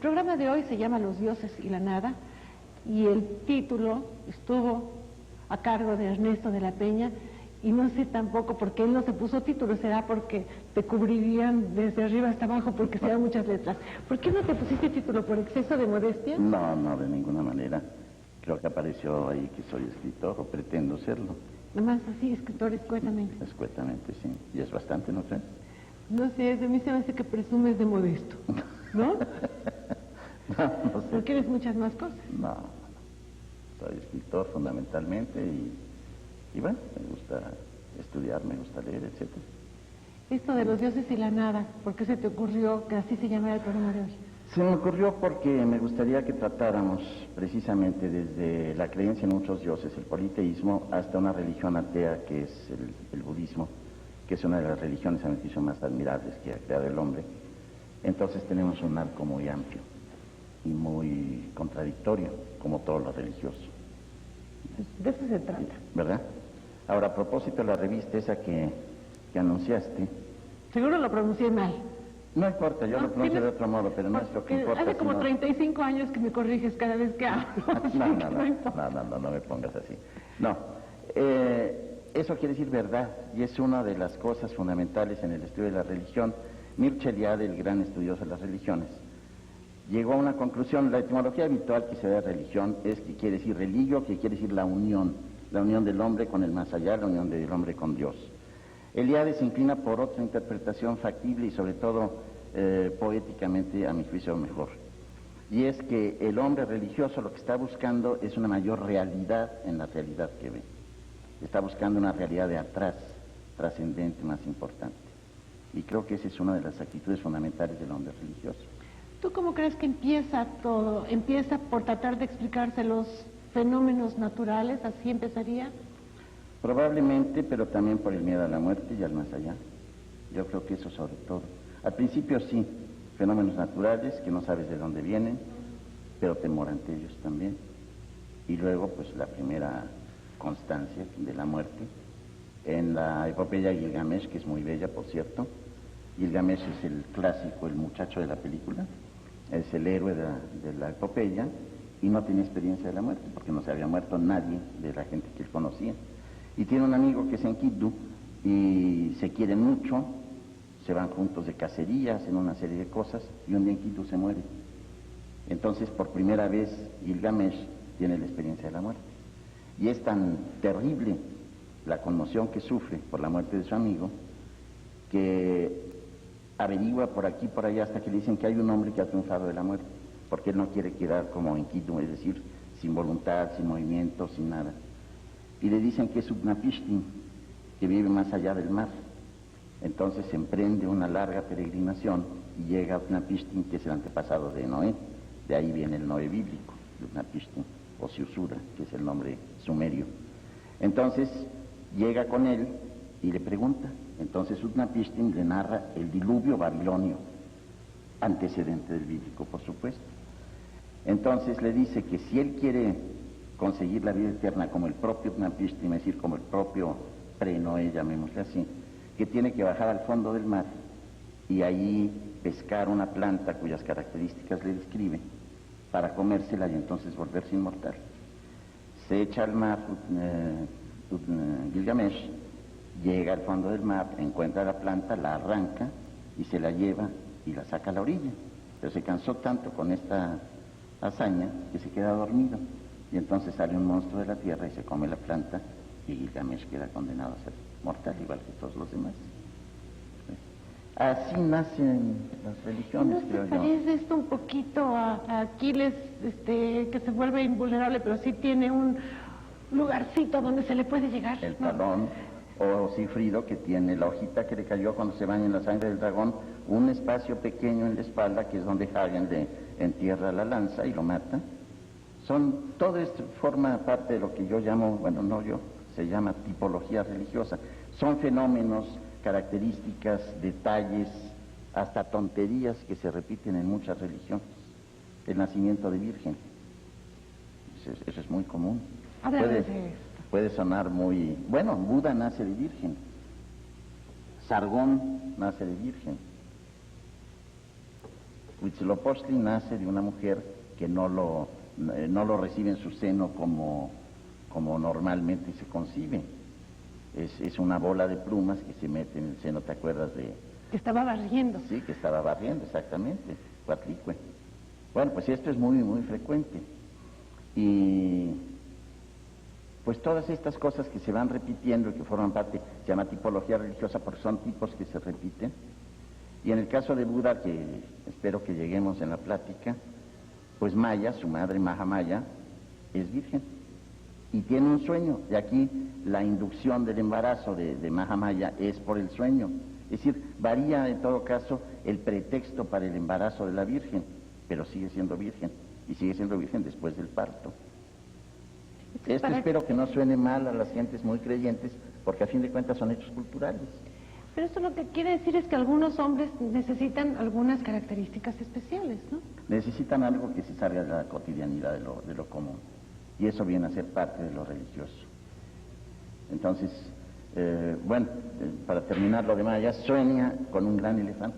El programa de hoy se llama Los dioses y la nada, y el título estuvo a cargo de Ernesto de la Peña, y no sé tampoco por qué él no se puso título. Será porque te cubrirían desde arriba hasta abajo, porque se dan muchas letras. ¿Por qué no te pusiste título? ¿Por exceso de modestia? No, no, de ninguna manera. Creo que apareció ahí que soy escritor, o pretendo serlo. Nomás así, escritor, escuetamente. Escuetamente, sí. Y es bastante, ¿no crees? No sé, de mí se me hace que presumes de modesto, ¿no? No sé. Porque eres muchas más cosas. No, soy escritor fundamentalmente y bueno, me gusta estudiar, me gusta leer, etc. Esto de los dioses y la nada, ¿por qué se te ocurrió que así se llamara el programa de hoy? Se me ocurrió porque me gustaría que tratáramos precisamente desde la creencia en muchos dioses, el politeísmo, hasta una religión atea que es el budismo, que es una de las religiones a mi juicio más admirables que ha creado el hombre. Entonces tenemos un arco muy amplio y muy contradictorio, como todo lo religioso. De eso se trata. ¿Verdad? Ahora, a propósito de la revista esa que anunciaste... Seguro lo pronuncié mal. No importa, yo lo pronuncio de otro modo, pero no es lo que importa. Hace como 35 años que me corriges cada vez que hablo. No me pongas así. No, eso quiere decir verdad, y es una de las cosas fundamentales en el estudio de la religión. Mircea Eliade, el gran estudioso de las religiones, llegó a una conclusión. La etimología habitual que se da de religión es que quiere decir religio, que quiere decir la unión del hombre con el más allá, la unión del hombre con Dios. Eliade se inclina por otra interpretación factible y sobre todo poéticamente, a mi juicio, mejor. Y es que el hombre religioso lo que está buscando es una mayor realidad en la realidad que ve. Está buscando una realidad de atrás, trascendente, más importante. Y creo que esa es una de las actitudes fundamentales del hombre religioso. ¿Tú cómo crees que empieza todo? ¿Empieza por tratar de explicarse los fenómenos naturales? ¿Así empezaría? Probablemente, pero también por el miedo a la muerte y al más allá. Yo creo que eso sobre todo. Al principio sí, fenómenos naturales que no sabes de dónde vienen, pero temor ante ellos también. Y luego, pues la primera constancia de la muerte. En la epopeya Gilgamesh, que es muy bella, por cierto. Gilgamesh es el clásico, el muchacho de la película, es el héroe de la epopeya, y no tiene experiencia de la muerte, porque no se había muerto nadie de la gente que él conocía. Y tiene un amigo que es Enkidu, y se quieren mucho, se van juntos de cacería, hacen una serie de cosas, y un día Enkidu se muere. Entonces, por primera vez, Gilgamesh tiene la experiencia de la muerte. Y es tan terrible la conmoción que sufre por la muerte de su amigo, que averigua por aquí, por allá, hasta que le dicen que hay un hombre que ha triunfado de la muerte, porque él no quiere quedar como Enkidu, es decir, sin voluntad, sin movimiento, sin nada. Y le dicen que es Utnapishtim, que vive más allá del mar. Entonces se emprende una larga peregrinación y llega a Utnapishtim, que es el antepasado de Noé. De ahí viene el Noé bíblico, Utnapishtim, o Siusura, que es el nombre sumerio. Entonces llega con él y le pregunta. Entonces Utnapishtim le narra el diluvio babilonio, antecedente del bíblico, por supuesto. Entonces le dice que si él quiere conseguir la vida eterna como el propio Utnapishtim, es decir, como el propio pre-Noé, llamémosle así, que tiene que bajar al fondo del mar y ahí pescar una planta cuyas características le describe para comérsela y entonces volverse inmortal. Se echa al mar Gilgamesh, llega al fondo del mar, encuentra la planta, la arranca y se la lleva y la saca a la orilla. Pero se cansó tanto con esta hazaña que se queda dormido. Y entonces sale un monstruo de la tierra y se come la planta y Gilgamesh queda condenado a ser mortal, igual que todos los demás. Así nacen las religiones, creo yo. ¿No te parece esto un poquito a Aquiles, que se vuelve invulnerable, pero sí tiene un lugarcito donde se le puede llegar? El talón, o Cifrido, que tiene la hojita que le cayó cuando se baña en la sangre del dragón, un espacio pequeño en la espalda, que es donde Hagen le entierra la lanza y lo mata. Todo esto forma parte de lo que yo llamo, bueno, no yo, se llama tipología religiosa. Son fenómenos, características, detalles, hasta tonterías que se repiten en muchas religiones. El nacimiento de virgen, eso es muy común. Puede sonar muy... Bueno, Buda nace de virgen, Sargón nace de virgen. Huitzilopochtli nace de una mujer que no lo recibe en su seno como normalmente se concibe. Es una bola de plumas que se mete en el seno, ¿te acuerdas de...? Que estaba barriendo. Sí, que estaba barriendo, exactamente, Coatlicue. Bueno, pues esto es muy, muy frecuente. Y pues todas estas cosas que se van repitiendo y que forman parte, se llama tipología religiosa porque son tipos que se repiten. Y en el caso de Buda, que espero que lleguemos en la plática, pues Maya, su madre Mahamaya, es virgen y tiene un sueño. De aquí la inducción del embarazo de Mahamaya es por el sueño. Es decir, varía en todo caso el pretexto para el embarazo de la virgen, pero sigue siendo virgen, y sigue siendo virgen después del parto. Esto espero que no suene mal a las gentes muy creyentes, porque a fin de cuentas son hechos culturales. Pero esto lo que quiere decir es que algunos hombres necesitan algunas características especiales, ¿no? Necesitan algo que se salga de la cotidianidad de lo común, y eso viene a ser parte de lo religioso. Entonces, para terminar lo de Maya, sueña con un gran elefante,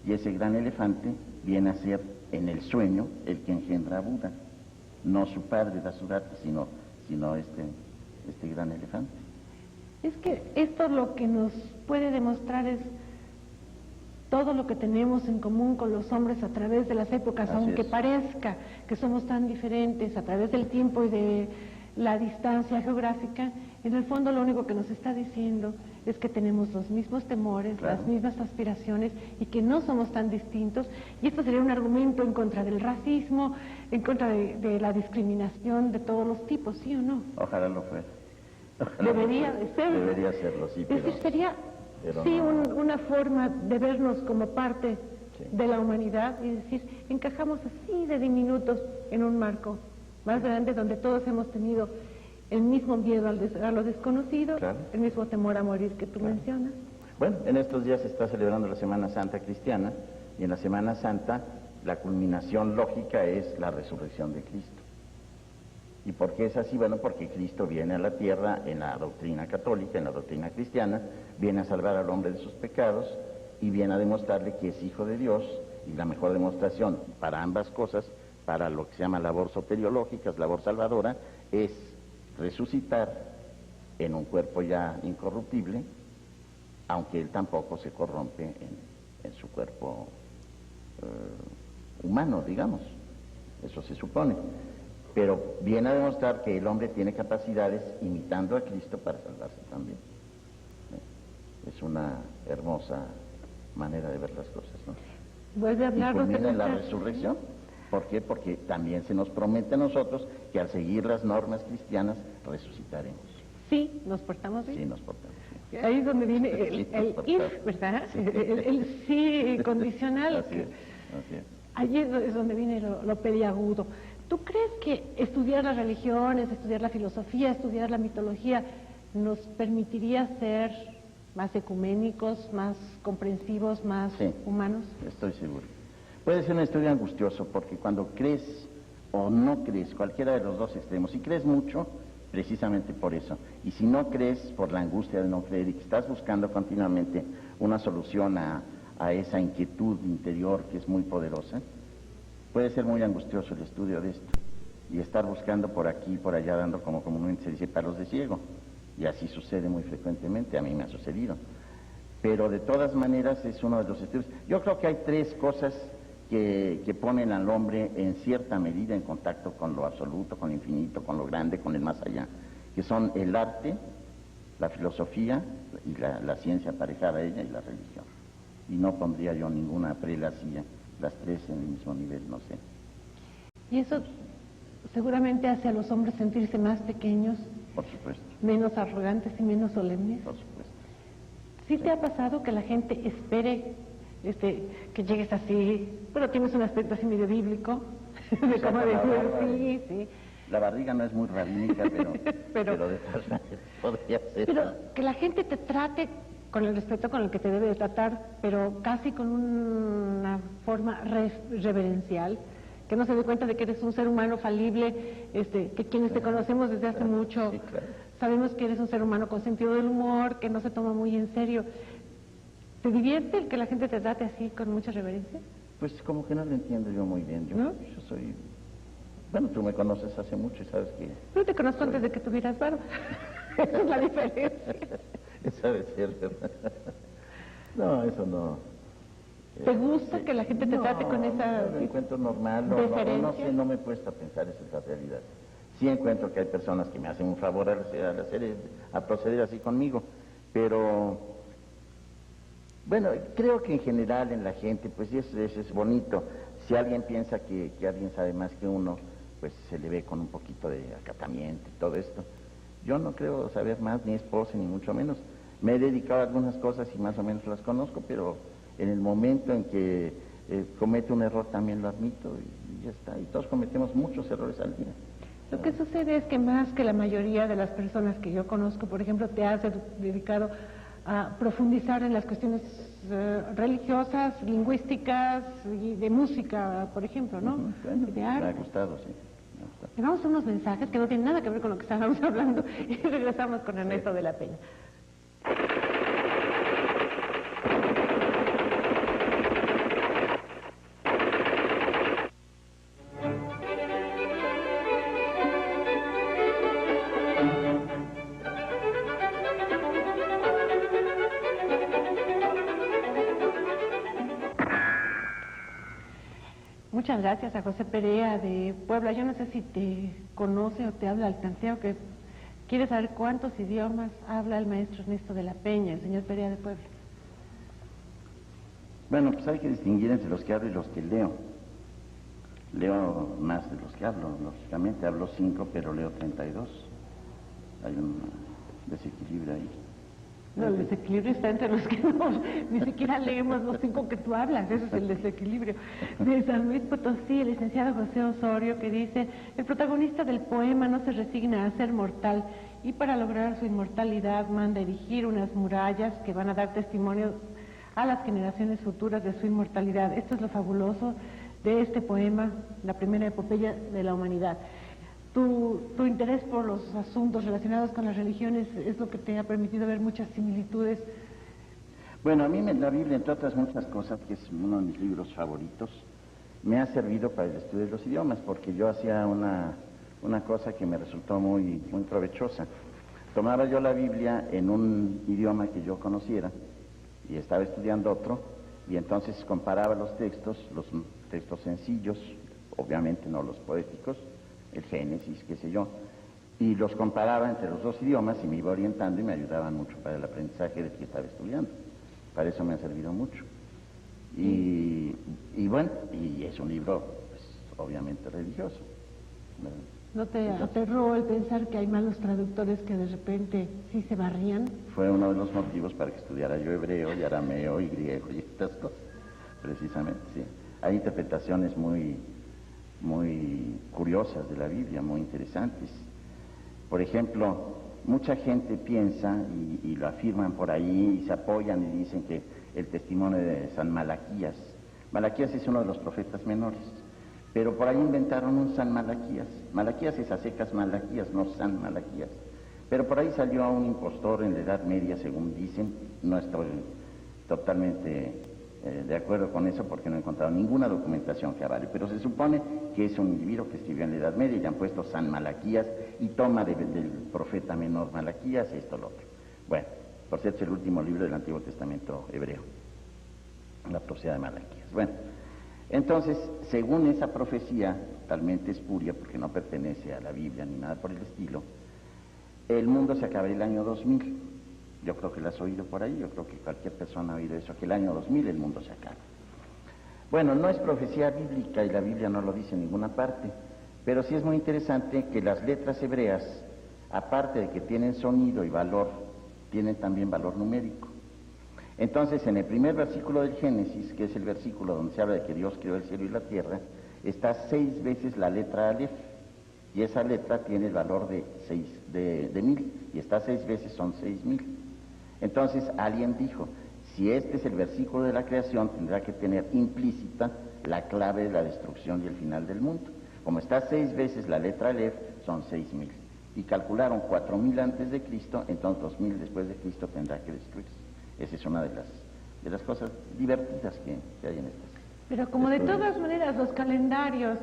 y ese gran elefante viene a ser en el sueño el que engendra a Buda, no su padre Dasurata, sino este gran elefante. Es que esto lo que nos puede demostrar es todo lo que tenemos en común con los hombres a través de las épocas, Así aunque es. parezca que somos tan diferentes a través del tiempo y de la distancia geográfica, en el fondo lo único que nos está diciendo es que tenemos los mismos temores, Claro. las mismas aspiraciones y que no somos tan distintos. Y esto sería un argumento en contra del racismo, en contra de la discriminación de todos los tipos, ¿sí o no? Ojalá lo fuera. Debería de ser. Debería serlo, sí, pero... Es decir, sería sí no. una forma de vernos como parte Sí. de la humanidad y decir, encajamos así de diminutos en un marco más grande donde todos hemos tenido el mismo miedo a lo desconocido, Claro. el mismo temor a morir que tú mencionas. Bueno, en estos días se está celebrando la Semana Santa cristiana, y en la Semana Santa la culminación lógica es la resurrección de Cristo. ¿Y por qué es así? Bueno, porque Cristo viene a la tierra en la doctrina católica, en la doctrina cristiana, viene a salvar al hombre de sus pecados y viene a demostrarle que es hijo de Dios, y la mejor demostración para ambas cosas, para lo que se llama labor soteriológica, labor salvadora, es resucitar en un cuerpo ya incorruptible, aunque él tampoco se corrompe en su cuerpo humano, digamos, eso se supone. Pero viene a demostrar que el hombre tiene capacidades imitando a Cristo para salvarse también. Es una hermosa manera de ver las cosas, ¿no? Vuelve a Y hablar culmina en la resurrección. ¿Por qué? Porque también se nos promete a nosotros que al seguir las normas cristianas resucitaremos. Sí, nos portamos Sí, bien. nos portamos bien. Ahí es donde viene Sí, el nos portamos. if, ¿verdad? El sí condicional. Así es, así es. Allí es donde viene lo peliagudo. ¿Tú crees que estudiar las religiones, estudiar la filosofía, estudiar la mitología nos permitiría ser más ecuménicos, más comprensivos, más Sí. humanos? Estoy seguro. Puede ser un estudio angustioso porque cuando crees o no crees, cualquiera de los dos extremos, si crees mucho, precisamente por eso, y si no crees por la angustia de no creer y que estás buscando continuamente una solución a esa inquietud interior que es muy poderosa, puede ser muy angustioso el estudio de esto y estar buscando por aquí y por allá, dando como comúnmente se dice palos de ciego, y así sucede muy frecuentemente, a mí me ha sucedido. Pero de todas maneras es uno de los estudios. Yo creo que hay tres cosas que ponen al hombre en cierta medida en contacto con lo absoluto, con lo infinito, con lo grande, con el más allá, que son el arte, la filosofía y la ciencia aparejada a ella y la religión. Y no pondría yo ninguna prelacía, las tres en el mismo nivel, no sé. Y eso seguramente hace a los hombres sentirse más pequeños, Por supuesto, menos arrogantes y menos solemnes. por supuesto. ¿Sí te ha pasado que la gente espere que llegues así? Bueno, tienes un aspecto así medio bíblico, de cómo decir, sí. La barriga no es muy rabínica, pero de todas maneras podría ser. Pero que la gente te trate con el respeto con el que te debe de tratar, pero casi con una forma reverencial, que no se dé cuenta de que eres un ser humano falible, que quienes te conocemos desde hace mucho, Sí, claro. sabemos que eres un ser humano con sentido del humor, que no se toma muy en serio. ¿Te divierte el que la gente te trate así con mucha reverencia? Pues como que no lo entiendo yo muy bien. ¿No? Yo soy... Bueno, tú me conoces hace mucho y sabes que... Yo te conozco antes de que tuvieras barba. Esa es la diferencia. Esa debe ser, ¿verdad? No, eso no. ¿Te gusta que la gente te trate con esa No, lo encuentro normal, no sé, no me he puesto a pensar, esa es la realidad. Sí encuentro que hay personas que me hacen un favor a proceder así conmigo, pero bueno, creo que en general en la gente, pues eso es bonito. Si alguien piensa que alguien sabe más que uno, pues se le ve con un poquito de acatamiento y todo esto. Yo no creo saber más, ni es pose, ni mucho menos. Me he dedicado a algunas cosas y más o menos las conozco, pero en el momento en que comete un error también lo admito y ya está. Y todos cometemos muchos errores al día. Lo que sucede es que más que la mayoría de las personas que yo conozco, por ejemplo, te has dedicado a profundizar en las cuestiones religiosas, lingüísticas y de música, por ejemplo, ¿no? Bueno, de me arte. ha gustado, sí. Me ha gustado. Le vamos a unos mensajes que no tienen nada que ver con lo que estábamos hablando y regresamos con Ernesto de la Peña. Muchas gracias a José Perea de Puebla. Yo no sé si te conoce o te habla al tanteo, que quiere saber cuántos idiomas habla el maestro Ernesto de la Peña, el señor Perea de Puebla. Bueno, pues hay que distinguir entre los que hablo y los que leo. Leo más de los que hablo, lógicamente hablo 5, pero leo 32. Hay un desequilibrio ahí. No, el desequilibrio está entre los que no, ni siquiera leemos los 5 que tú hablas, ese es el desequilibrio. De San Luis Potosí, el licenciado José Osorio, que dice: el protagonista del poema no se resigna a ser mortal y para lograr su inmortalidad manda erigir unas murallas que van a dar testimonio a las generaciones futuras de su inmortalidad. Esto es lo fabuloso de este poema, la primera epopeya de la humanidad. Tu interés por los asuntos relacionados con las religiones es lo que te ha permitido ver muchas similitudes. Bueno, a mí la Biblia, entre otras muchas cosas, que es uno de mis libros favoritos, me ha servido para el estudio de los idiomas, porque yo hacía una cosa que me resultó muy provechosa. Tomaba yo la Biblia en un idioma que yo conociera y estaba estudiando otro, y entonces comparaba los textos sencillos, obviamente no los poéticos, el Génesis, qué sé yo, y los comparaba entre los dos idiomas y me iba orientando y me ayudaban mucho para el aprendizaje del que estaba estudiando. Para eso me ha servido mucho. Y bueno, y es un libro, pues, obviamente religioso, ¿verdad? ¿No te aterró el pensar que hay malos traductores que de repente sí se barrían? Fue uno de los motivos para que estudiara yo hebreo y arameo y griego y estas cosas, precisamente, sí. Hay interpretaciones muy curiosas de la Biblia, muy interesantes. Por ejemplo, mucha gente piensa y lo afirman por ahí y se apoyan y dicen que el testimonio de San Malaquías es uno de los profetas menores, pero por ahí inventaron un San Malaquías. Malaquías es a secas Malaquías, no San Malaquías. Pero por ahí salió un impostor en la Edad Media, según dicen. No estoy totalmente de acuerdo con eso porque no he encontrado ninguna documentación que avale, pero se supone que es un individuo que escribió en la Edad Media y le han puesto San Malaquías y toma del profeta menor Malaquías y esto lo otro. Bueno, por cierto, es el último libro del Antiguo Testamento hebreo, la profecía de Malaquías. Bueno, entonces, según esa profecía, totalmente espuria porque no pertenece a la Biblia ni nada por el estilo, el mundo se acabará el año 2000. Yo creo que lo has oído por ahí, yo creo que cualquier persona ha oído eso, que el año 2000 el mundo se acaba. Bueno, no es profecía bíblica y la Biblia no lo dice en ninguna parte, pero sí es muy interesante que las letras hebreas, aparte de que tienen sonido y valor, tienen también valor numérico. Entonces, en el primer versículo del Génesis, que es el versículo donde se habla de que Dios creó el cielo y la tierra, está 6 veces la letra Aleph, y esa letra tiene el valor de 1000, y está 6 veces, son 6000. Entonces alguien dijo, si este es el versículo de la creación, tendrá que tener implícita la clave de la destrucción y el final del mundo. Como está 6 veces la letra Aleph, son 6000. Y calcularon 4000 antes de Cristo, entonces 2000 después de Cristo tendrá que destruirse. Esa es una de las cosas divertidas que hay en estas. Pero como de todas maneras los calendarios,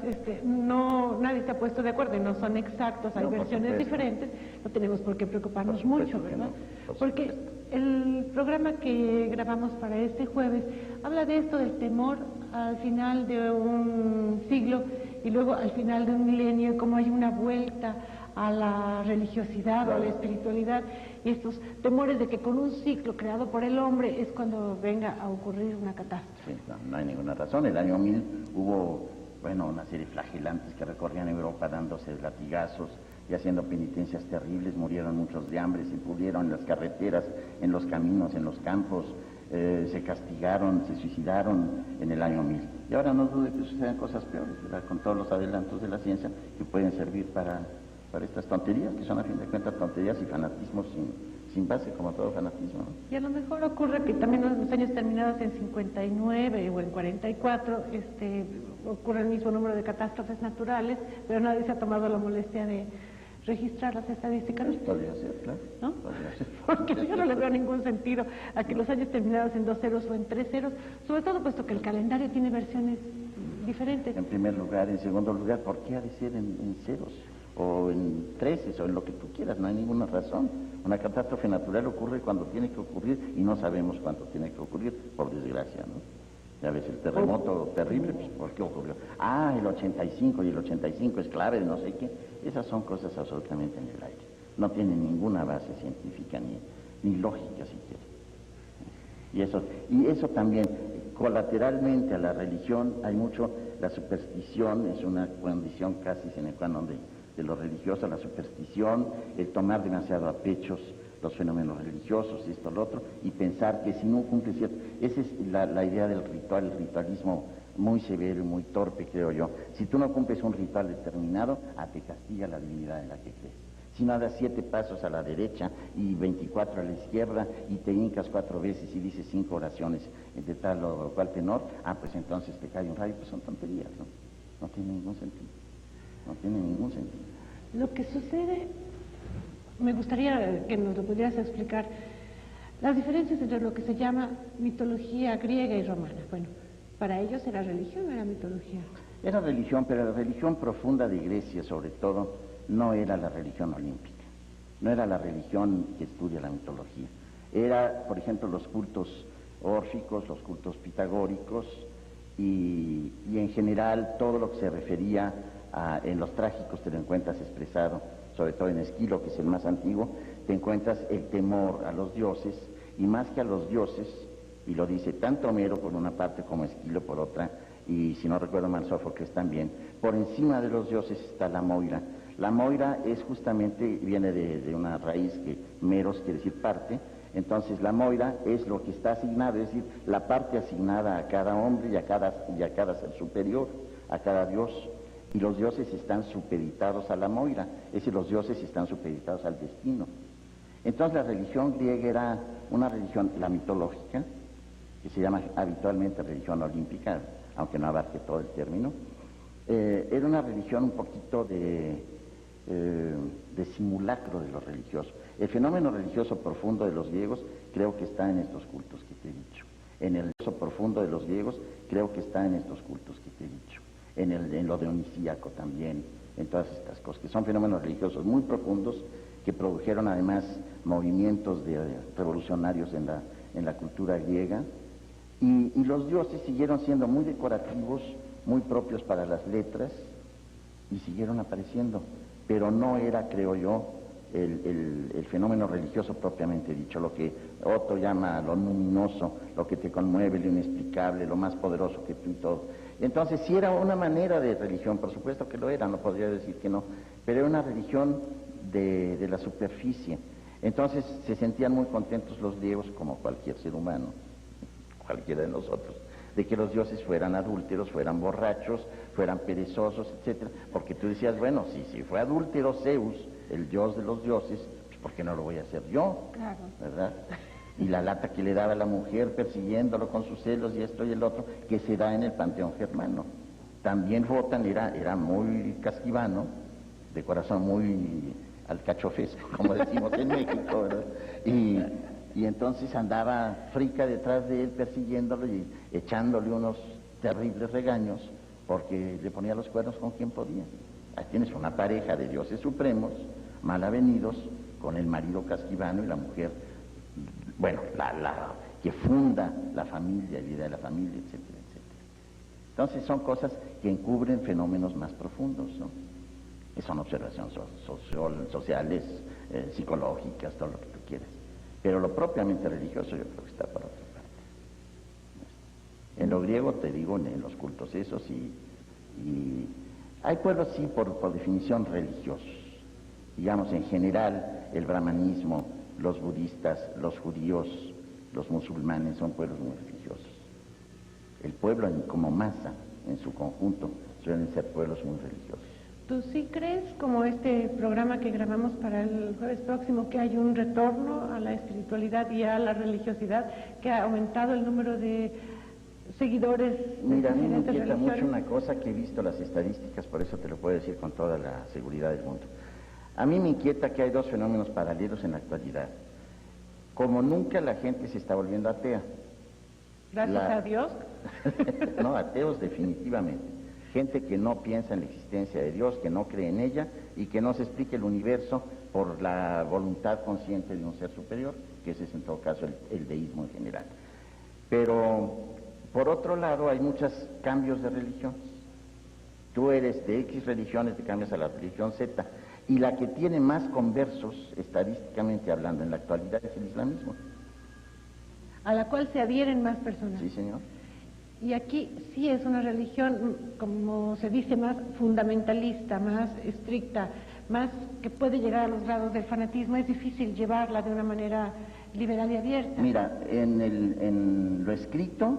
nadie se ha puesto de acuerdo y no son exactos, hay versiones diferentes, no tenemos por qué preocuparnos mucho, ¿verdad? Porque el programa que grabamos para este jueves habla de esto, del temor al final de un siglo y luego al final de un milenio, como hay una vuelta a la religiosidad o a la espiritualidad, y estos temores de que con un ciclo creado por el hombre es cuando venga a ocurrir una catástrofe. Sí, no hay ninguna razón. El año 1000 hubo, una serie de flagelantes que recorrían Europa dándose latigazos y haciendo penitencias terribles, murieron muchos de hambre, se pudrieron en las carreteras, en los caminos, en los campos, se castigaron, se suicidaron en el año 1000. Y ahora no dude que sucedan cosas peores, ¿verdad? Con todos los adelantos de la ciencia que pueden servir para estas tonterías, que son a fin de cuentas tonterías y fanatismos sin base, como todo fanatismo, ¿no? Y a lo mejor ocurre que también en los años terminados en 59 o en 44 ocurre el mismo número de catástrofes naturales, pero nadie se ha tomado la molestia de registrar las estadísticas. Podría ser, claro. ¿No? Podría ser. Porque yo no le veo ningún sentido a que los años terminados en 2 ceros o en 3 ceros, sobre todo puesto que el calendario tiene versiones diferentes. En primer lugar. En segundo lugar, ¿por qué ha de ser en ceros? O en 13, o en lo que tú quieras, no hay ninguna razón. Una catástrofe natural ocurre cuando tiene que ocurrir y no sabemos cuánto tiene que ocurrir, por desgracia, ¿no? Ya ves, el terremoto terrible, pues, ¿por qué ocurrió? El 85 y el 85 es clave de no sé qué. Esas son cosas absolutamente en el aire. No tienen ninguna base científica ni lógica siquiera. Y eso también, colateralmente a la religión, hay mucho, la superstición es una condición casi sine qua non de lo religioso, la superstición, el tomar demasiado a pechos los fenómenos religiosos, esto, lo otro, y pensar que si no cumple cierto... Esa es la idea del ritual, el ritualismo muy severo y muy torpe, creo yo. Si tú no cumples un ritual determinado, te castiga la divinidad en la que crees. Si no das 7 pasos a la derecha y 24 a la izquierda y te hincas 4 veces y dices 5 oraciones de tal o cual tenor, pues entonces te cae un rayo, pues son tonterías, ¿no? No tiene ningún sentido. No tiene ningún sentido. Lo que sucede, me gustaría que nos lo pudieras explicar, las diferencias entre lo que se llama mitología griega y romana. Bueno, para ellos era religión, era mitología. Era religión, pero la religión profunda de Grecia, sobre todo, no era la religión olímpica. No era la religión que estudia la mitología. Era, por ejemplo, los cultos órficos, los cultos pitagóricos y en general todo lo que se refería en los trágicos te lo encuentras expresado, sobre todo en Esquilo, que es el más antiguo, te encuentras el temor a los dioses, y más que a los dioses, y lo dice tanto Homero por una parte como Esquilo por otra, y si no recuerdo mal Sófocles también, por encima de los dioses está la Moira. La Moira es justamente, viene de una raíz que meros quiere decir parte, entonces la Moira es lo que está asignado, es decir, la parte asignada a cada hombre y a cada ser superior, a cada dios. Y los dioses están supeditados a la Moira, es decir, los dioses están supeditados al destino. Entonces la religión griega era una religión, la mitológica, que se llama habitualmente religión olímpica, aunque no abarque todo el término, era una religión un poquito de simulacro de lo religioso. El fenómeno religioso profundo de los griegos creo que está en estos cultos que te he dicho. En el religioso profundo de los griegos creo que está en estos cultos que te he dicho. En lo dionisíaco también, en todas estas cosas, que son fenómenos religiosos muy profundos, que produjeron además movimientos revolucionarios en la cultura griega, y los dioses siguieron siendo muy decorativos, muy propios para las letras, y siguieron apareciendo, pero no era, creo yo, el fenómeno religioso propiamente dicho, lo que Otto llama lo luminoso, lo que te conmueve, lo inexplicable, lo más poderoso que tú y todo. Entonces sí era una manera de religión, por supuesto que lo era, no podría decir que no, pero era una religión de la superficie. Entonces se sentían muy contentos los griegos, como cualquier ser humano, cualquiera de nosotros, de que los dioses fueran adúlteros, fueran borrachos, fueran perezosos, etcétera, porque tú decías, bueno, si fue adúltero Zeus, el dios de los dioses, pues ¿por qué no lo voy a hacer yo? Claro. ¿Verdad? Y la lata que le daba la mujer persiguiéndolo con sus celos y esto y el otro, que se da en el panteón germano. También Wotan era muy casquivano, de corazón muy alcachofesco, como decimos en México, ¿verdad? Y entonces andaba Frica detrás de él persiguiéndolo y echándole unos terribles regaños porque le ponía los cuernos con quien podía. Ahí tienes una pareja de dioses supremos, mal avenidos, con el marido casquivano y la mujer, bueno, la que funda la familia, la vida de la familia, etcétera, etcétera. Entonces son cosas que encubren fenómenos más profundos, ¿no? Que son observaciones sociales, psicológicas, todo lo que tú quieras. Pero lo propiamente religioso yo creo que está por otra parte. En lo griego, te digo, en los cultos esos, y hay pueblos, sí, por definición religiosos. Digamos, en general, el brahmanismo, los budistas, los judíos, los musulmanes son pueblos muy religiosos. El pueblo como masa, en su conjunto, suelen ser pueblos muy religiosos. ¿Tú sí crees, como este programa que grabamos para el jueves próximo, que hay un retorno a la espiritualidad y a la religiosidad, que ha aumentado el número de seguidores? Mira, a mí me inquieta mucho una cosa que he visto las estadísticas, por eso te lo puedo decir con toda la seguridad del mundo. A mí me inquieta que hay dos fenómenos paralelos en la actualidad. Como nunca la gente se está volviendo atea. Gracias a Dios. No, ateos definitivamente. Gente que no piensa en la existencia de Dios, que no cree en ella y que no se explique el universo por la voluntad consciente de un ser superior, que ese es en todo caso el deísmo en general. Pero, por otro lado, hay muchos cambios de religiones. Tú eres de X religiones, te cambias a la religión Z, y la que tiene más conversos, estadísticamente hablando, en la actualidad es el islamismo. A la cual se adhieren más personas. Sí, señor. Y aquí sí es una religión, como se dice, más fundamentalista, más estricta, más que puede llegar a los grados del fanatismo. Es difícil llevarla de una manera liberal y abierta. Mira, en lo escrito,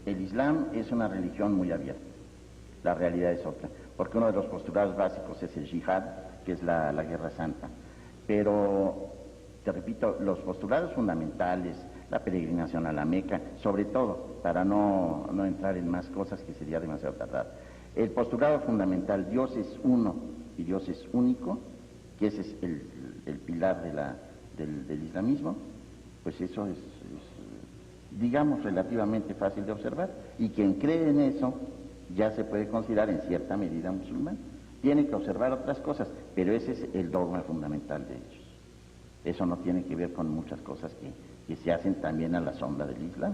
el Islam es una religión muy abierta. La realidad es otra, porque uno de los postulados básicos es el yihad, que es la guerra santa. Pero, te repito, los postulados fundamentales, la peregrinación a la Meca, sobre todo, para no entrar en más cosas que sería demasiado tardar. El postulado fundamental, Dios es uno y Dios es único, que ese es el pilar del islamismo, pues eso es, digamos, relativamente fácil de observar, y quien cree en eso ya se puede considerar en cierta medida musulmán. Tiene que observar otras cosas, pero ese es el dogma fundamental de ellos. Eso no tiene que ver con muchas cosas que se hacen también a la sombra del Islam.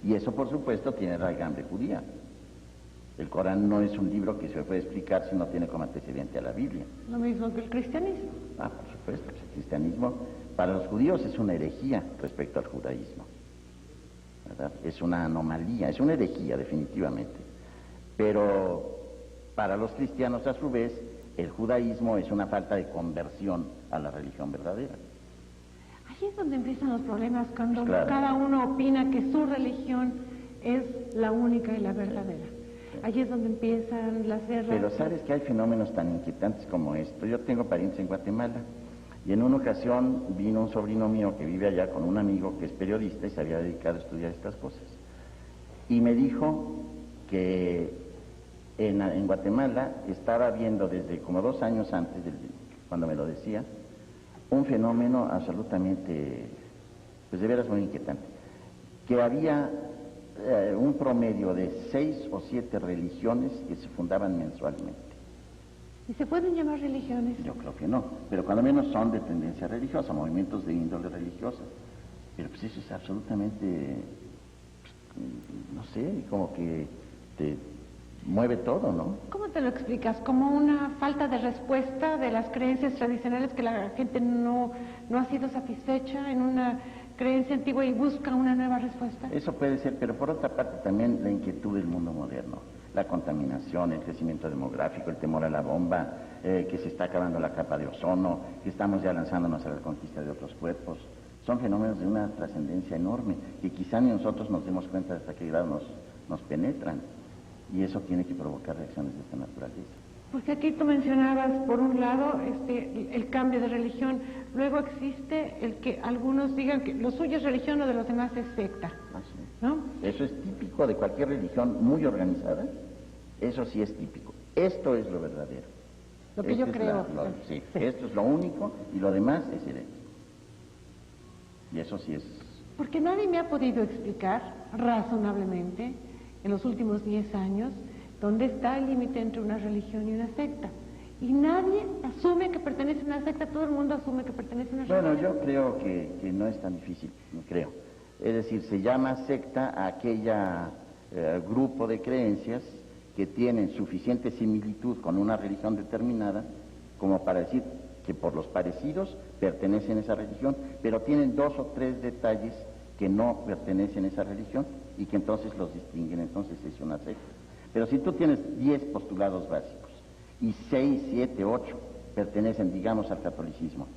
Y eso, por supuesto, tiene raigambre judía. El Corán no es un libro que se puede explicar si no tiene como antecedente a la Biblia. Lo mismo que el cristianismo. Por supuesto, el cristianismo para los judíos es una herejía respecto al judaísmo, ¿verdad? Es una anomalía, es una herejía definitivamente. Pero para los cristianos, a su vez, el judaísmo es una falta de conversión a la religión verdadera. Ahí es donde empiezan los problemas, cuando Claro. cada uno opina que su religión es la única y la verdadera. Allí es donde empiezan las guerras. Pero sabes que hay fenómenos tan inquietantes como esto. Yo tengo parientes en Guatemala, y en una ocasión vino un sobrino mío que vive allá con un amigo que es periodista y se había dedicado a estudiar estas cosas. Y me dijo que en Guatemala estaba viendo desde como 2 años antes, cuando me lo decía, un fenómeno absolutamente, pues de veras muy inquietante, que había un promedio de 6 o 7 religiones que se fundaban mensualmente. ¿Y se pueden llamar religiones? Yo creo que no, pero cuando menos son de tendencia religiosa, movimientos de índole religiosa. Pero pues eso es absolutamente, no sé, como que te mueve todo, ¿no? ¿Cómo te lo explicas? ¿Como una falta de respuesta de las creencias tradicionales, que la gente no ha sido satisfecha en una creencia antigua y busca una nueva respuesta? Eso puede ser, pero por otra parte también la inquietud del mundo moderno, la contaminación, el crecimiento demográfico, el temor a la bomba, que se está acabando la capa de ozono, que estamos ya lanzándonos a la conquista de otros cuerpos. Son fenómenos de una trascendencia enorme que quizá ni nosotros nos demos cuenta hasta qué grado nos penetran. Y eso tiene que provocar reacciones de esta naturaleza. Porque aquí tú mencionabas, por un lado, el cambio de religión. Luego existe el que algunos digan que lo suyo es religión, o de los demás es secta. ¿No? Eso es típico de cualquier religión muy organizada. Eso sí es típico. Esto es lo verdadero. Lo que yo creo. Sí, esto es lo único y lo demás es herético. Y eso sí es... Porque nadie me ha podido explicar razonablemente en los últimos 10 años, ¿dónde está el límite entre una religión y una secta? Y nadie asume que pertenece a una secta, todo el mundo asume que pertenece a una religión. Bueno, yo creo que no es tan difícil, no creo. Es decir, se llama secta a aquella grupo de creencias que tienen suficiente similitud con una religión determinada como para decir que por los parecidos pertenecen a esa religión, pero tienen 2 o 3 detalles que no pertenecen a esa religión y que entonces los distinguen, entonces es una secta. Pero si tú tienes 10 postulados básicos y 6, 7, 8 pertenecen, digamos, al catolicismo,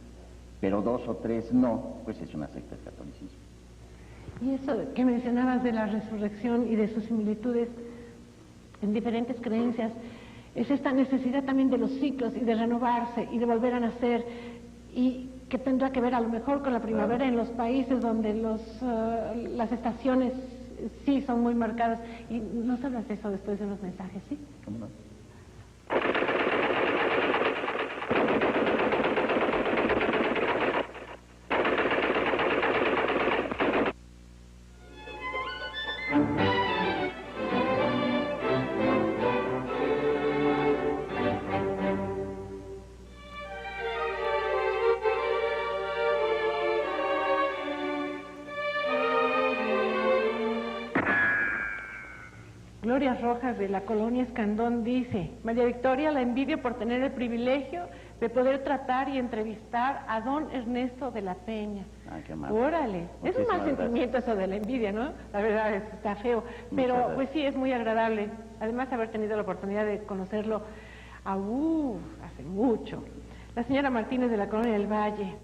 pero 2 o 3 no, pues es una secta del catolicismo. Y eso que mencionabas de la resurrección y de sus similitudes en diferentes creencias, es esta necesidad también de los ciclos y de renovarse y de volver a nacer, y que tendrá que ver a lo mejor con la primavera en los países donde las estaciones sí son muy marcadas. Y nos hablas de eso después de unos mensajes, ¿sí? ¿Cómo no? Gloria Rojas de la colonia Escandón dice: María Victoria, la envidio por tener el privilegio de poder tratar y entrevistar a don Ernesto de la Peña. Ay, qué amable. Órale, es un mal sentimiento eso de la envidia, ¿no? La verdad está feo, pero pues sí, es muy agradable. Además, haber tenido la oportunidad de conocerlo hace mucho. La señora Martínez de la colonia del Valle: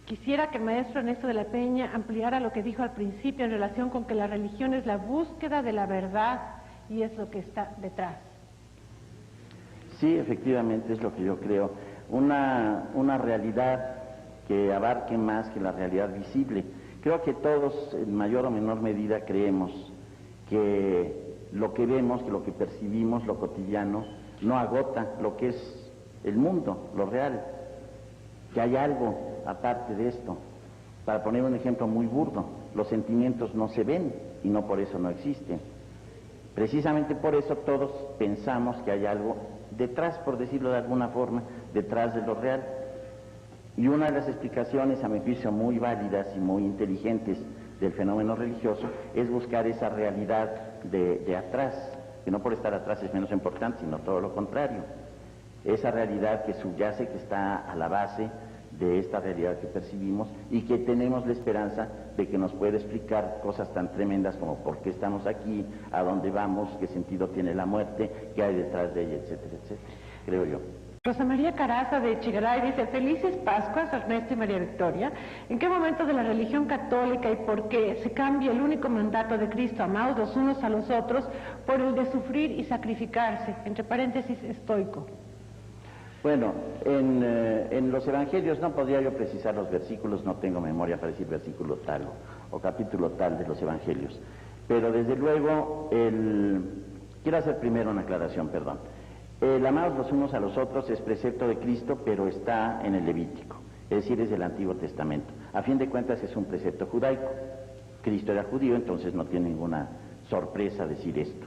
quisiera que el maestro Ernesto de la Peña ampliara lo que dijo al principio en relación con que la religión es la búsqueda de la verdad y es lo que está detrás. Sí, efectivamente, es lo que yo creo. Una realidad que abarque más que la realidad visible. Creo que todos, en mayor o menor medida, creemos que lo que vemos, que lo que percibimos, lo cotidiano, no agota lo que es el mundo, lo real. Que hay algo aparte de esto. Para poner un ejemplo muy burdo, los sentimientos no se ven y no por eso no existen. Precisamente por eso todos pensamos que hay algo detrás, por decirlo de alguna forma, detrás de lo real. Y una de las explicaciones, a mi juicio, muy válidas y muy inteligentes del fenómeno religioso es buscar esa realidad de atrás, que no por estar atrás es menos importante, sino todo lo contrario. Esa realidad que subyace, que está a la base de esta realidad que percibimos y que tenemos la esperanza de que nos puede explicar cosas tan tremendas como por qué estamos aquí, a dónde vamos, qué sentido tiene la muerte, qué hay detrás de ella, etcétera, etcétera, creo yo. Rosa María Caraza de Chigaray dice: felices Pascuas, Ernesto y María Victoria. ¿En qué momento de la religión católica y por qué se cambia el único mandato de Cristo, amados los unos a los otros, por el de sufrir y sacrificarse, entre paréntesis, estoico? Bueno, en los evangelios no podría yo precisar los versículos, no tengo memoria para decir versículo tal o capítulo tal de los evangelios, pero desde luego quiero hacer primero una aclaración, perdón. El amados los unos a los otros es precepto de Cristo, pero está en el Levítico, es decir, es del Antiguo Testamento. A fin de cuentas es un precepto judaico. Cristo era judío, entonces no tiene ninguna sorpresa decir esto,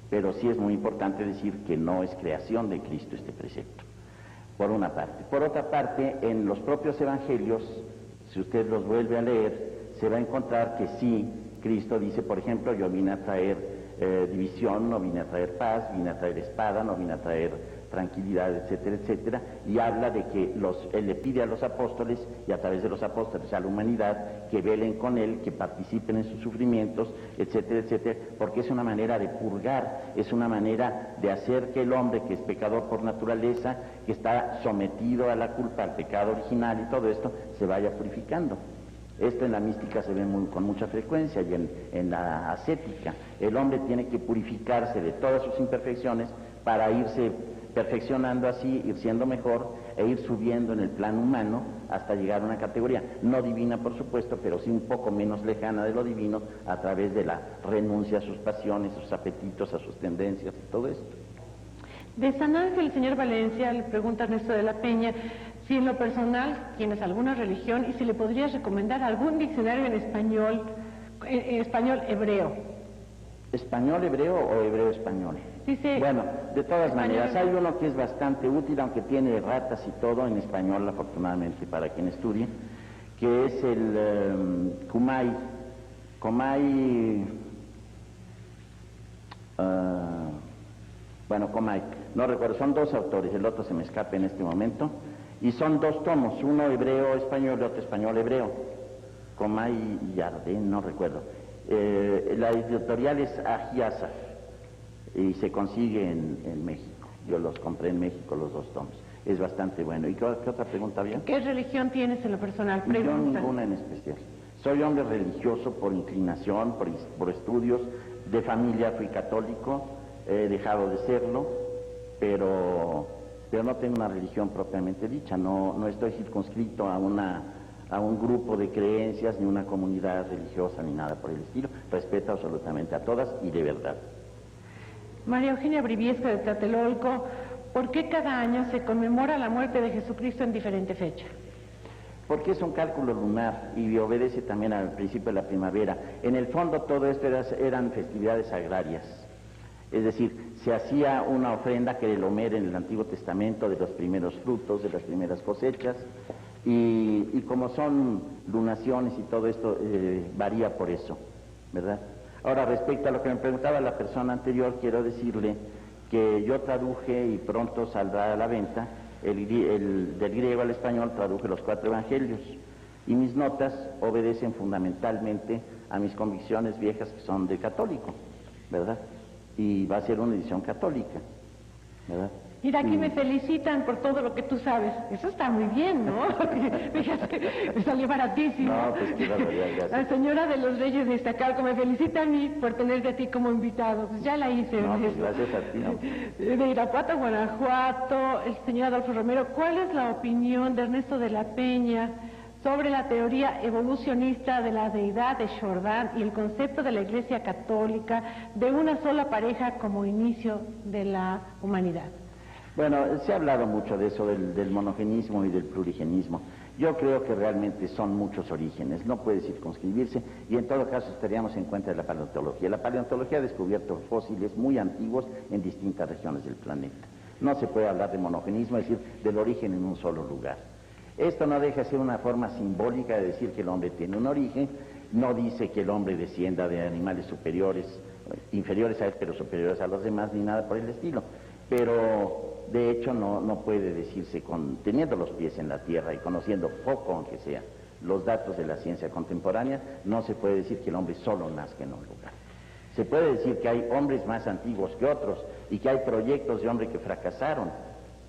pero sí es muy importante decir que no es creación de Cristo este precepto. Por una parte. Por otra parte, en los propios evangelios, si usted los vuelve a leer, se va a encontrar que sí, Cristo dice, por ejemplo, yo vine a traer división, no vine a traer paz, vine a traer espada, no vine a traer tranquilidad, etcétera, etcétera, y habla de que él le pide a los apóstoles y a través de los apóstoles a la humanidad que velen con él, que participen en sus sufrimientos, etcétera, etcétera, porque es una manera de purgar, es una manera de hacer que el hombre que es pecador por naturaleza, que está sometido a la culpa, al pecado original y todo esto, se vaya purificando. Esto en la mística se ve con mucha frecuencia y en la ascética. El hombre tiene que purificarse de todas sus imperfecciones para irse perfeccionando así, ir siendo mejor e ir subiendo en el plano humano hasta llegar a una categoría, no divina por supuesto, pero sí un poco menos lejana de lo divino a través de la renuncia a sus pasiones, a sus apetitos, a sus tendencias y todo esto. De San Ángel, el señor Valencia le pregunta a Ernesto de la Peña si en lo personal tienes alguna religión y si le podrías recomendar algún diccionario en español hebreo. ¿Español hebreo o hebreo español? Dice, bueno, de todas español, maneras, hay uno que es bastante útil, aunque tiene ratas y todo en español, afortunadamente para quien estudie, que es el Kumai. Komay, no recuerdo, son dos autores, el otro se me escapa en este momento, y son dos tomos, uno hebreo español y otro español hebreo, Komay y Yarden, no recuerdo. La editorial es Ajiasa y se consigue en México, yo los compré en México los dos tomos, es bastante bueno. ¿Y qué otra pregunta había? ¿Qué religión tienes en lo personal? Yo ninguna en especial, soy hombre religioso por inclinación, por estudios, de familia fui católico, he dejado de serlo, pero no tengo una religión propiamente dicha, no estoy circunscrito a un grupo de creencias, ni una comunidad religiosa, ni nada por el estilo. Respeto absolutamente a todas y de verdad. María Eugenia Briviesca de Tlatelolco, ¿por qué cada año se conmemora la muerte de Jesucristo en diferente fecha? Porque es un cálculo lunar y obedece también al principio de la primavera. En el fondo todo esto eran festividades agrarias. Es decir, se hacía una ofrenda que era el Homer en el Antiguo Testamento de los primeros frutos, de las primeras cosechas, y como son lunaciones y todo esto, varía por eso, ¿verdad? Ahora, respecto a lo que me preguntaba la persona anterior, quiero decirle que yo traduje, y pronto saldrá a la venta, del griego al español traduje los 4 evangelios, y mis notas obedecen fundamentalmente a mis convicciones viejas que son de católico, ¿verdad? Y va a ser una edición católica, ¿verdad? Mira, aquí me felicitan por todo lo que tú sabes. Eso está muy bien, ¿no? Fíjate, me salió baratísimo. No, pues qué barbaridad, gracias. La señora de los Reyes de Iztacalco me felicita a mí por tenerte a ti como invitado. Pues ya la hice. No, pues gracias a ti, ¿no? De Irapuato, Guanajuato, el señor Adolfo Romero, ¿cuál es la opinión de Ernesto de la Peña sobre la teoría evolucionista de la deidad de Jordan y el concepto de la Iglesia Católica de una sola pareja como inicio de la humanidad? Bueno, se ha hablado mucho de eso, del monogenismo y del plurigenismo. Yo creo que realmente son muchos orígenes, no puede circunscribirse, y en todo caso estaríamos en cuenta de la paleontología. La paleontología ha descubierto fósiles muy antiguos en distintas regiones del planeta. No se puede hablar de monogenismo, es decir, del origen en un solo lugar. Esto no deja de ser una forma simbólica de decir que el hombre tiene un origen, no dice que el hombre descienda de animales superiores, inferiores a él, pero superiores a los demás, ni nada por el estilo. Pero de hecho no puede decirse, teniendo los pies en la tierra y conociendo poco, aunque sea, los datos de la ciencia contemporánea, no se puede decir que el hombre solo nazca en un lugar. Se puede decir que hay hombres más antiguos que otros y que hay proyectos de hombre que fracasaron.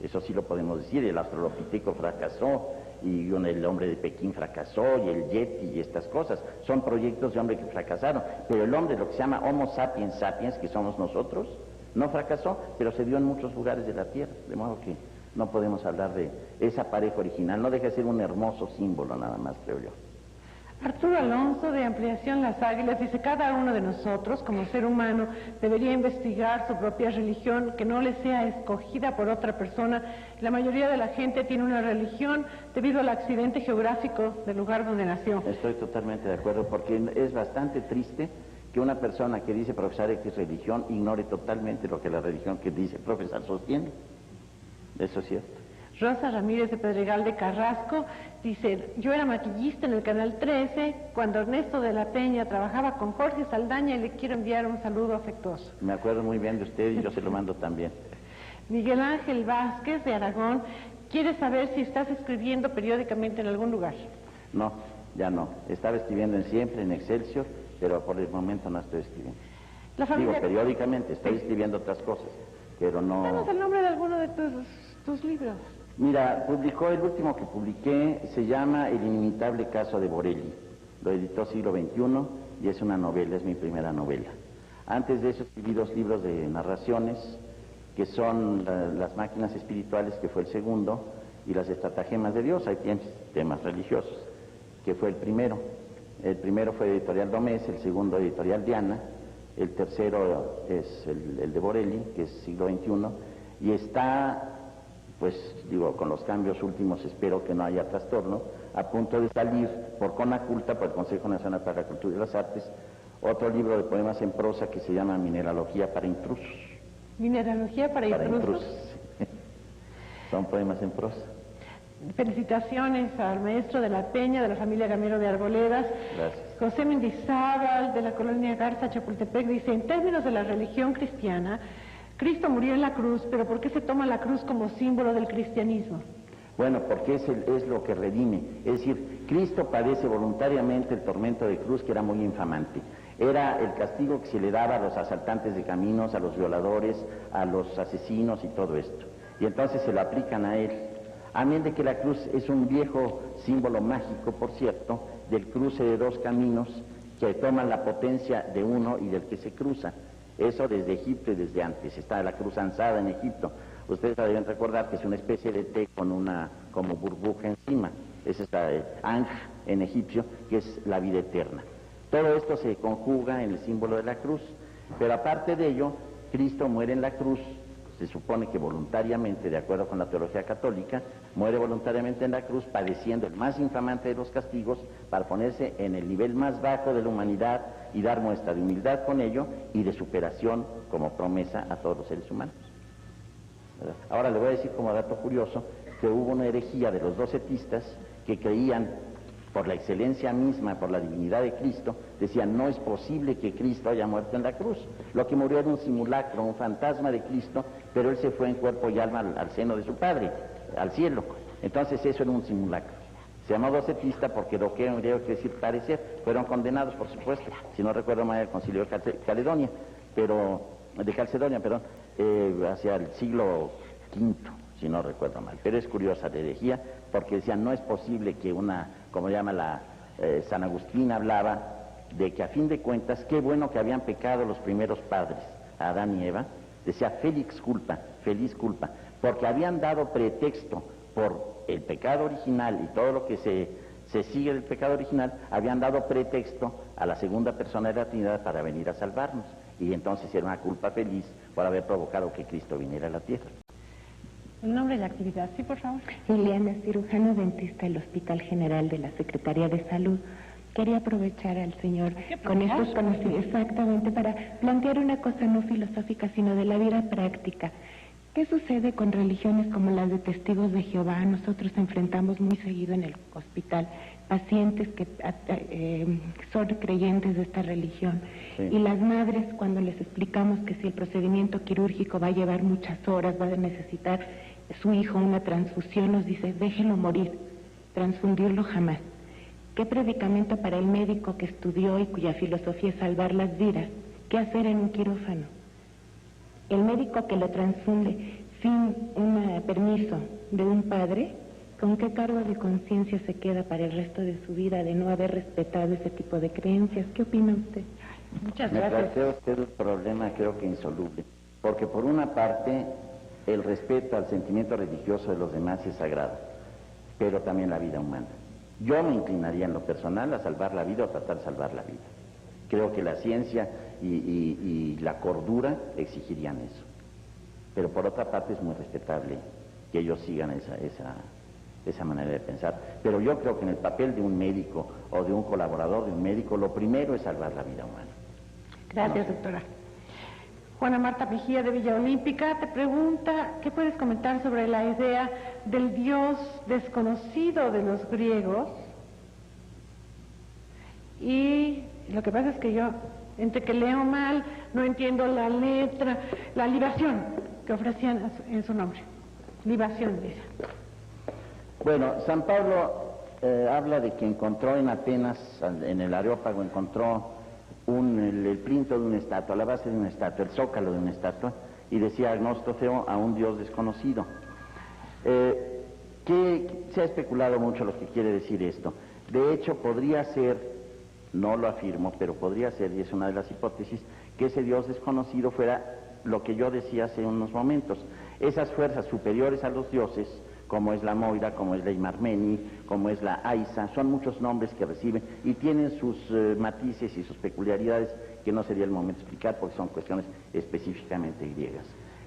Eso sí lo podemos decir, el Australopithecus fracasó, y el hombre de Pekín fracasó, y el Yeti y estas cosas. Son proyectos de hombre que fracasaron, pero el hombre, lo que se llama Homo sapiens sapiens, que somos nosotros, no fracasó, pero se dio en muchos lugares de la Tierra, de modo que no podemos hablar de esa pareja original, no deja de ser un hermoso símbolo nada más, creo yo. Arturo Alonso, de Ampliación Las Águilas, dice: cada uno de nosotros, como ser humano, debería investigar su propia religión, que no le sea escogida por otra persona. La mayoría de la gente tiene una religión debido al accidente geográfico del lugar donde nació. Estoy totalmente de acuerdo, porque es bastante triste que una persona que dice profesar X religión ignore totalmente lo que la religión que dice profesar sostiene. Eso es cierto. Rosa Ramírez, de Pedregal de Carrasco, dice: yo era maquillista en el Canal 13 cuando Ernesto de la Peña trabajaba con Jorge Saldaña, y le quiero enviar un saludo afectuoso. Me acuerdo muy bien de usted y yo se lo mando también. Miguel Ángel Vázquez, de Aragón, quiere saber si estás escribiendo periódicamente en algún lugar. No, ya no. Estaba escribiendo Siempre, en Excelsior, pero por el momento no estoy escribiendo. Digo, periódicamente, estoy escribiendo otras cosas, pero no... Danos el nombre de alguno de tus libros. Mira, el último que publiqué se llama El inimitable caso de Borelli. Lo editó Siglo XXI y es una novela, es mi primera novela. Antes de eso escribí 2 libros de narraciones, que son Las máquinas espirituales, que fue el segundo, y Las estratagemas de Dios, hay temas religiosos, que fue el primero. El primero fue editorial Domés, el segundo editorial Diana, el tercero es el de Borelli, que es Siglo XXI, y está... pues digo, con los cambios últimos espero que no haya trastorno, a punto de salir por Conaculta, por el Consejo Nacional para la Cultura y las Artes, otro libro de poemas en prosa que se llama Mineralogía para intrusos. Mineralogía para intrusos. Son poemas en prosa. Felicitaciones al maestro de la Peña, de la familia Gamero de Arboledas. Gracias. José Mendizábal, de la colonia Garza, Chapultepec, dice, en términos de la religión cristiana, Cristo murió en la cruz, pero ¿por qué se toma la cruz como símbolo del cristianismo? Bueno, porque es lo que redime. Es decir, Cristo padece voluntariamente el tormento de cruz, que era muy infamante. Era el castigo que se le daba a los asaltantes de caminos, a los violadores, a los asesinos y todo esto. Y entonces se lo aplican a él. Amén de que la cruz es un viejo símbolo mágico, por cierto, del cruce de dos caminos que toman la potencia de uno y del que se cruza. Eso desde Egipto y desde antes. Está la cruz ansada en Egipto. Ustedes deben recordar que es una especie de té con una como burbuja encima. Es esta Anj en egipcio, que es la vida eterna. Todo esto se conjuga en el símbolo de la cruz. Pero aparte de ello, Cristo muere en la cruz. Se supone que voluntariamente, de acuerdo con la teología católica, muere voluntariamente en la cruz, padeciendo el más infamante de los castigos, para ponerse en el nivel más bajo de la humanidad y dar muestra de humildad con ello y de superación como promesa a todos los seres humanos. ¿Verdad? Ahora le voy a decir como dato curioso que hubo una herejía de los docetistas que creían, por la excelencia misma, por la divinidad de Cristo, decían, no es posible que Cristo haya muerto en la cruz. Lo que murió era un simulacro, un fantasma de Cristo, pero él se fue en cuerpo y alma al seno de su Padre, al cielo. Entonces eso era un simulacro. Se llamó docetista porque doqueo en griego quiere decir parecer. Fueron condenados, por supuesto, si no recuerdo mal, el concilio de Calcedonia, hacia el siglo V, si no recuerdo mal. Pero es curiosa la herejía, porque decían, no es posible que como llama San Agustín hablaba, de que a fin de cuentas, qué bueno que habían pecado los primeros padres, Adán y Eva, decía feliz culpa, porque habían dado pretexto por el pecado original y todo lo que se sigue del pecado original, habían dado pretexto a la segunda persona de la Trinidad para venir a salvarnos, y entonces era una culpa feliz por haber provocado que Cristo viniera a la tierra. El nombre y la actividad, sí, por favor. Liliana, cirujano dentista del Hospital General de la Secretaría de Salud. Quería aprovechar al señor con estos conocimientos exactamente para plantear una cosa no filosófica, sino de la vida práctica. ¿Qué sucede con religiones como las de Testigos de Jehová? Nosotros enfrentamos muy seguido en el hospital pacientes que son creyentes de esta religión. Sí. Y las madres, cuando les explicamos que si el procedimiento quirúrgico va a llevar muchas horas, va a necesitar su hijo una transfusión, nos dice, déjenlo morir, transfundirlo jamás. ¿Qué predicamento para el médico que estudió y cuya filosofía es salvar las vidas? ¿Qué hacer en un quirófano? El médico que lo transfunde sin un permiso de un padre, ¿con qué cargo de conciencia se queda para el resto de su vida de no haber respetado ese tipo de creencias? ¿Qué opina usted? Muchas gracias. Me plantea usted un problema, creo que insoluble, porque por una parte el respeto al sentimiento religioso de los demás es sagrado, pero también la vida humana. Yo me inclinaría en lo personal a salvar la vida o tratar de salvar la vida. Creo que la ciencia y la cordura exigirían eso. Pero por otra parte es muy respetable que ellos sigan esa manera de pensar. Pero yo creo que en el papel de un médico o de un colaborador de un médico, lo primero es salvar la vida humana. Gracias, doctora. Juana Marta Mejía de Villa Olímpica te pregunta, ¿qué puedes comentar sobre la idea del Dios desconocido de los griegos? Y lo que pasa es que yo, entre que leo mal, no entiendo la letra, la libación que ofrecían en su nombre. Libación, dice. Bueno, San Pablo habla de que encontró en Atenas, en el Areópago, encontró el plinto de una estatua, la base de una estatua, el zócalo de una estatua, y decía agnóstofeo a un Dios desconocido. Que se ha especulado mucho lo que quiere decir esto. De hecho, podría ser, no lo afirmo, pero podría ser, y es una de las hipótesis, que ese Dios desconocido fuera lo que yo decía hace unos momentos. Esas fuerzas superiores a los dioses, como es la Moira, como es la Imarmeni, como es la Aisa, son muchos nombres que reciben y tienen sus matices y sus peculiaridades que no sería el momento de explicar porque son cuestiones específicamente griegas.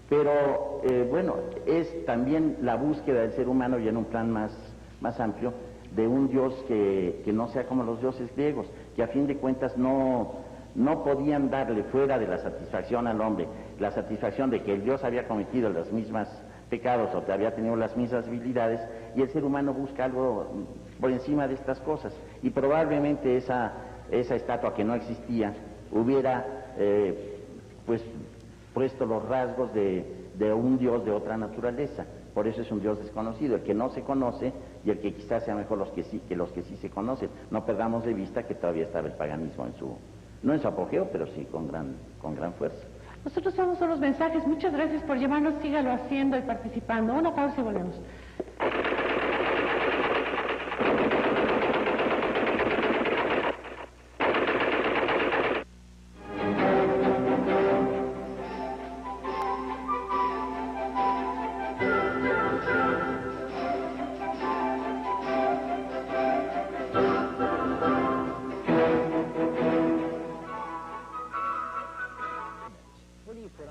Pero bueno, es también la búsqueda del ser humano y en un plan más amplio de un Dios que no sea como los dioses griegos, que a fin de cuentas no no podían darle fuera de la satisfacción al hombre, la satisfacción de que el Dios había cometido los mismos pecados o que había tenido las mismas habilidades, y el ser humano busca algo por encima de estas cosas, y probablemente esa estatua que no existía hubiera pues puesto los rasgos de un Dios de otra naturaleza. Por eso es un Dios desconocido, el que no se conoce y el que quizás sea mejor los que sí se conocen. No perdamos de vista que todavía estaba el paganismo no en su apogeo, pero sí con gran fuerza. Nosotros vamos a los mensajes. Muchas gracias por llamarnos. Sígalo haciendo y participando. Una pausa y volvemos.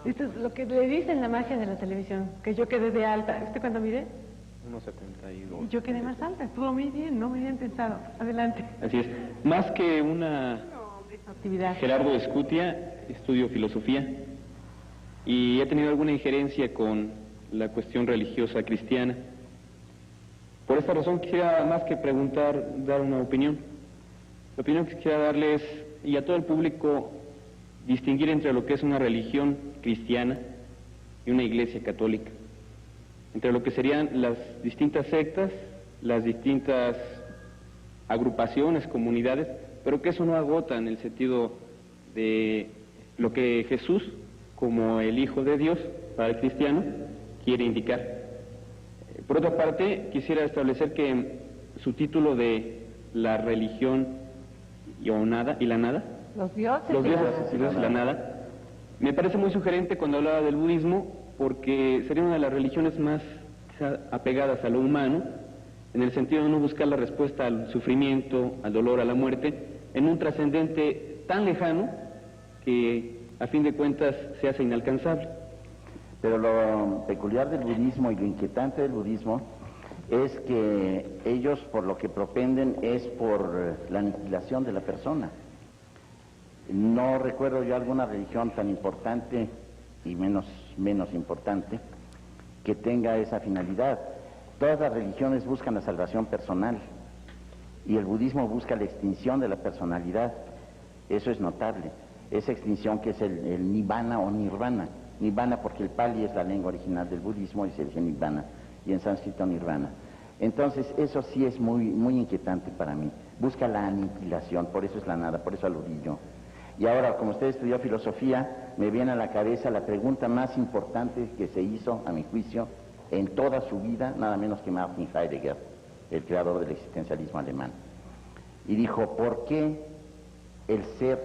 Esto es lo que le dicen la magia de la televisión, que yo quedé de alta. ¿Usted cuándo mide? 1,72. Yo quedé más alta, estuvo muy bien, no muy bien pensado. Adelante. Así es. Más que una actividad. Gerardo Escutia, estudio filosofía y he tenido alguna injerencia con la cuestión religiosa cristiana. Por esta razón quisiera, más que preguntar, dar una opinión. La opinión que quisiera darles y a todo el público, distinguir entre lo que es una religión cristiana y una iglesia católica, entre lo que serían las distintas sectas, las distintas agrupaciones, comunidades, pero que eso no agota en el sentido de lo que Jesús, como el Hijo de Dios, para el cristiano, quiere indicar. Por otra parte, quisiera establecer que su título de la religión y la nada, los dioses y la nada, me parece muy sugerente cuando hablaba del budismo, porque sería una de las religiones más apegadas a lo humano, en el sentido de no buscar la respuesta al sufrimiento, al dolor, a la muerte, en un trascendente tan lejano que a fin de cuentas se hace inalcanzable. Pero lo peculiar del budismo y lo inquietante del budismo es que ellos por lo que propenden es por la aniquilación de la persona. No recuerdo yo alguna religión tan importante y menos importante que tenga esa finalidad. Todas las religiones buscan la salvación personal y el budismo busca la extinción de la personalidad. Eso es notable. Esa extinción que es el nibbana o nirvana. Nibbana porque el pali es la lengua original del budismo y se dice nibbana, y en sánscrito nirvana. Entonces eso sí es muy inquietante para mí. Busca la aniquilación, por eso es la nada, por eso aludí yo. Y ahora, como usted estudió filosofía, me viene a la cabeza la pregunta más importante que se hizo, a mi juicio, en toda su vida, nada menos que Martin Heidegger, el creador del existencialismo alemán. Y dijo, ¿por qué el ser,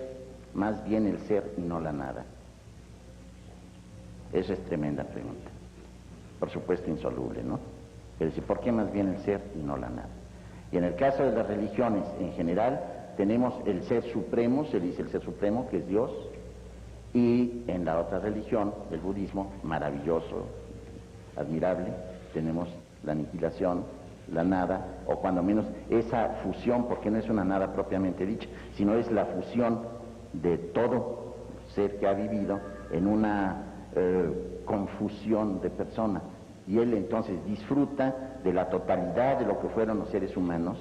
más bien el ser y no la nada? Esa es tremenda pregunta. Por supuesto insoluble, ¿no? Pero sí, ¿por qué más bien el ser y no la nada? Y en el caso de las religiones en general, tenemos el ser supremo, se dice el ser supremo, que es Dios, y en la otra religión, el budismo, maravilloso, admirable, tenemos la aniquilación, la nada, o cuando menos esa fusión, porque no es una nada propiamente dicha, sino es la fusión de todo ser que ha vivido en una confusión de persona, y él entonces disfruta de la totalidad de lo que fueron los seres humanos.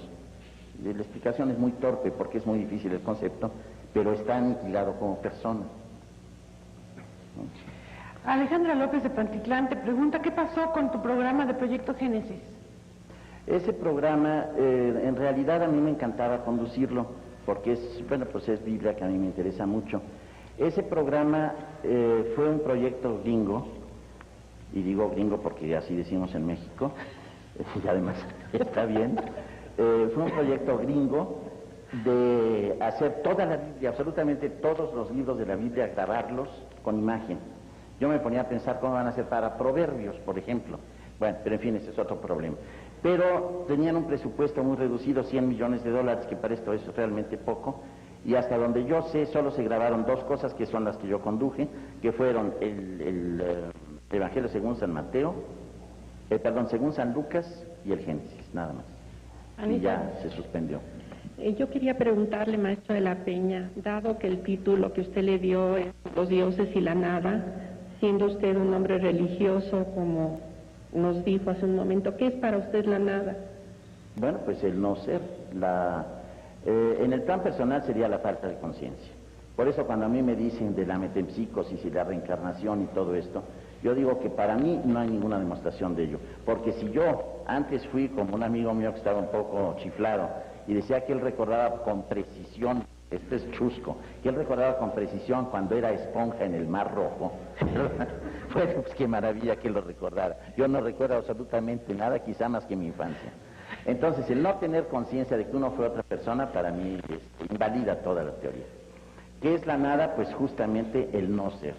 La explicación es muy torpe porque es muy difícil el concepto, pero está aniquilado como persona. Alejandra López de Pantitlán te pregunta, ¿qué pasó con tu programa de Proyecto Génesis? Ese programa, en realidad a mí me encantaba conducirlo, porque es Biblia que a mí me interesa mucho. Ese programa fue un proyecto gringo, y digo gringo porque así decimos en México, y además está bien. Fue un proyecto gringo de hacer toda la Biblia, absolutamente todos los libros de la Biblia, grabarlos con imagen. Yo me ponía a pensar cómo van a hacer para Proverbios, por ejemplo. Bueno, pero en fin, ese es otro problema. Pero tenían un presupuesto muy reducido, $100 millones, que para esto es realmente poco, y hasta donde yo sé, solo se grabaron dos cosas que son las que yo conduje, que fueron el Evangelio según San Mateo, según San Lucas y el Génesis, nada más. Y ya se suspendió. Yo quería preguntarle, maestro de la Peña, dado que el título que usted le dio es Los dioses y la nada, siendo usted un hombre religioso, como nos dijo hace un momento, ¿qué es para usted la nada? Bueno, pues el no ser. En el plan personal sería la falta de conciencia. Por eso cuando a mí me dicen de la metempsicosis y la reencarnación y todo esto, yo digo que para mí no hay ninguna demostración de ello. Porque si yo antes fui como un amigo mío que estaba un poco chiflado y decía que él recordaba con precisión, esto es chusco, que él recordaba con precisión cuando era esponja en el Mar Rojo, bueno, pues qué maravilla que él lo recordara. Yo no recuerdo absolutamente nada, quizá más que mi infancia. Entonces, el no tener conciencia de que uno fue otra persona, para mí invalida toda la teoría. ¿Qué es la nada? Pues justamente el no ser.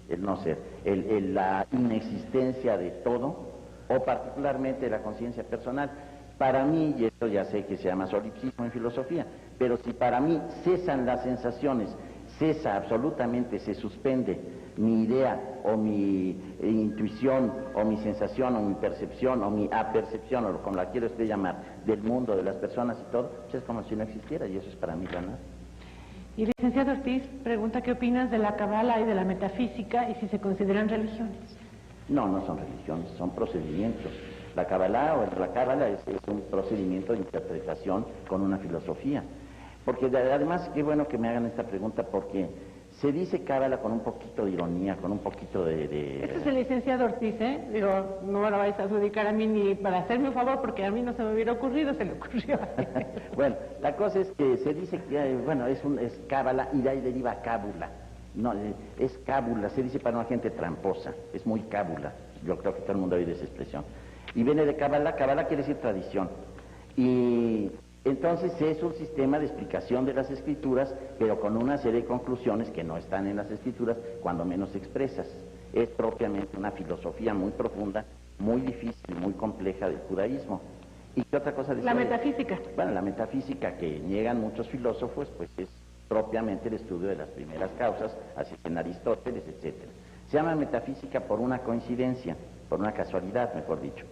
El no ser, la inexistencia de todo, o particularmente la conciencia personal. Para mí, y esto ya sé que se llama solipsismo en filosofía, pero si para mí cesan las sensaciones, cesa absolutamente, se suspende mi idea o mi intuición o mi sensación o mi percepción o mi apercepción o como la quiero usted llamar, del mundo, de las personas y todo, pues es como si no existiera, y eso es para mí la nada. Y licenciado Ortiz pregunta qué opinas de la Cábala y de la metafísica y si se consideran religiones. No, no son religiones, son procedimientos. La Cábala es un procedimiento de interpretación con una filosofía. Porque además, qué bueno que me hagan esta pregunta, porque se dice Cábala con un poquito de ironía, con un poquito de... Este es el licenciado Ortiz, ¿eh? Digo, no me lo vais a adjudicar a mí ni para hacerme un favor, porque a mí no se me hubiera ocurrido, se le ocurrió a él. Bueno, la cosa es que se dice que, bueno, es Cábala y de ahí deriva cábula. No, es cábula, se dice para una gente tramposa, es muy cábula. Yo creo que todo el mundo oye esa expresión. Y viene de Cábala, Cábala quiere decir tradición. Y entonces es un sistema de explicación de las escrituras, pero con una serie de conclusiones que no están en las escrituras, cuando menos expresas. Es propiamente una filosofía muy profunda, muy difícil, muy compleja del judaísmo. ¿Y qué otra cosa decía? La metafísica. Bueno, la metafísica que niegan muchos filósofos, pues es propiamente el estudio de las primeras causas, así en Aristóteles, etcétera. Se llama metafísica por una coincidencia, por una casualidad, mejor dicho.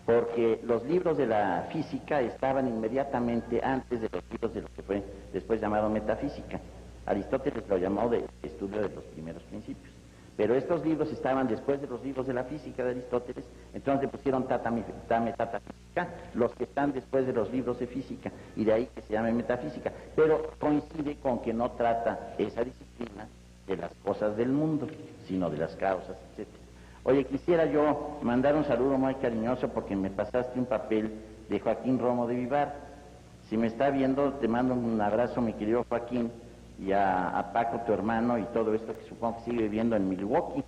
Porque los libros de la física estaban inmediatamente antes de los libros de lo que fue después llamado metafísica. Aristóteles lo llamó de estudio de los primeros principios. Pero estos libros estaban después de los libros de la física de Aristóteles, entonces le pusieron metafísica, los que están después de los libros de física, y de ahí que se llame metafísica. Pero coincide con que no trata esa disciplina de las cosas del mundo, sino de las causas, etcétera. Oye, quisiera yo mandar un saludo muy cariñoso porque me pasaste un papel de Joaquín Romo de Vivar. Si me está viendo, te mando un abrazo, mi querido Joaquín, y a Paco, tu hermano, y todo esto que supongo que sigue viviendo en Milwaukee,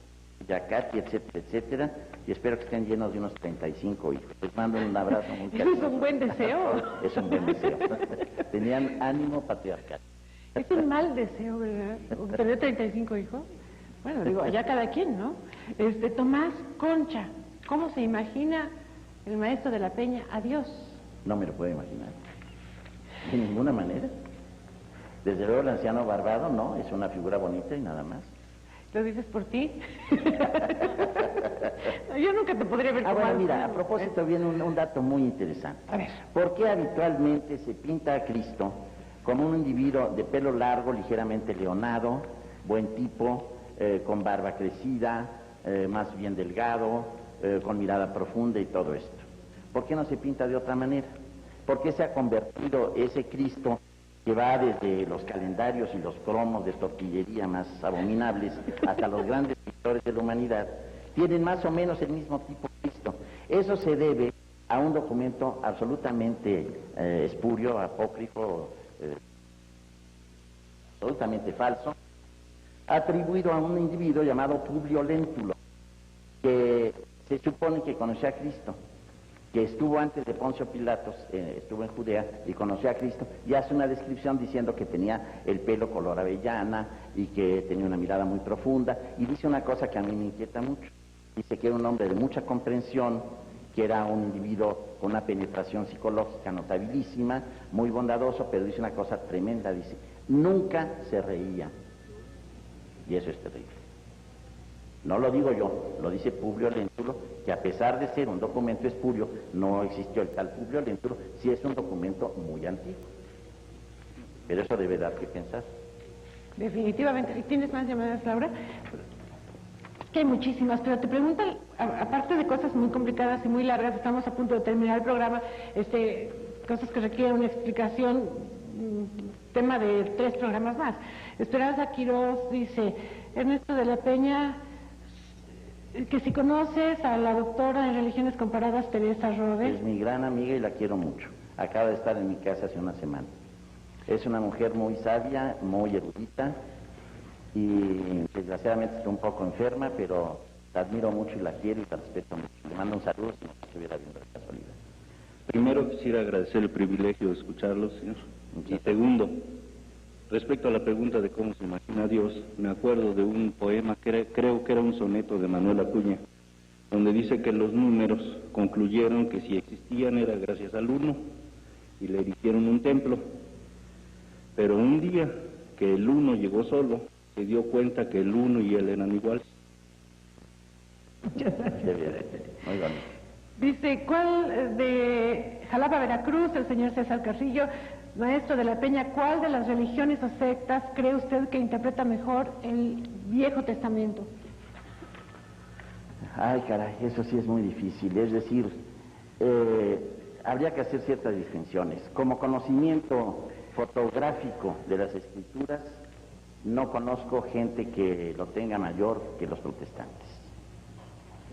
y a Katy, etcétera, etcétera, y espero que estén llenos de unos 35 hijos. Les mando un abrazo muy cariñoso. Es un buen deseo. Es un buen deseo. Tenían ánimo patriarcal. Es un mal deseo, ¿verdad? ¿Tener 35 hijos? Bueno, digo, allá cada quien, ¿no? Tomás Concha, ¿cómo se imagina el maestro de la Peña a Dios? No me lo puedo imaginar. De ninguna manera. Desde luego el anciano barbado, no, es una figura bonita y nada más. ¿Lo dices por ti? Yo nunca te podría ver como bueno, mira, a propósito viene un dato muy interesante. A ver. ¿Por qué habitualmente se pinta a Cristo como un individuo de pelo largo, ligeramente leonado, buen tipo, con barba crecida, más bien delgado, con mirada profunda y todo esto? ¿Por qué no se pinta de otra manera? ¿Por qué se ha convertido ese Cristo que va desde los calendarios y los cromos de tortillería más abominables hasta los grandes pintores de la humanidad? Tienen más o menos el mismo tipo de Cristo. Eso se debe a un documento absolutamente espurio, apócrifo, absolutamente falso, atribuido a un individuo llamado Publio Léntulo, que se supone que conocía a Cristo, que estuvo antes de Poncio Pilatos, estuvo en Judea y conoció a Cristo, y hace una descripción diciendo que tenía el pelo color avellana y que tenía una mirada muy profunda, y dice una cosa que a mí me inquieta mucho. Dice que era un hombre de mucha comprensión, que era un individuo con una penetración psicológica notabilísima, muy bondadoso, pero dice una cosa tremenda, dice, nunca se reía. Y eso es terrible. No lo digo yo, lo dice Publio Léntulo, que a pesar de ser un documento espurio, no existió el tal Publio Léntulo, sí es un documento muy antiguo. Pero eso debe dar que pensar. Definitivamente. ¿Tienes más llamadas, Laura? Que hay muchísimas, pero te preguntan, aparte de cosas muy complicadas y muy largas, estamos a punto de terminar el programa, cosas que requieren una explicación, tema de 3 programas más. Esperanza Quiroz dice, Ernesto de la Peña, que si conoces a la doctora en religiones comparadas, Teresa Rodes. Es mi gran amiga y la quiero mucho. Acaba de estar en mi casa hace una semana. Es una mujer muy sabia, muy erudita y desgraciadamente está un poco enferma, pero la admiro mucho y la quiero y la respeto mucho. Le mando un saludo si no estuviera viendo la casualidad. Primero quisiera agradecer el privilegio de escucharlos, señor. Y segundo, respecto a la pregunta de cómo se imagina a Dios, me acuerdo de un poema que creo que era un soneto de Manuel Acuña, donde dice que los números concluyeron que si existían era gracias al uno y le erigieron un templo. Pero un día que el uno llegó solo, se dio cuenta que el uno y él eran iguales. Muchas gracias. Muy bonito. Dice, ¿cuál de Jalapa, Veracruz, el señor César Carrillo, maestro de la Peña, cuál de las religiones o sectas cree usted que interpreta mejor el Viejo Testamento? Ay, caray, eso sí es muy difícil. Es decir, habría que hacer ciertas distinciones. Como conocimiento fotográfico de las Escrituras, no conozco gente que lo tenga mayor que los protestantes.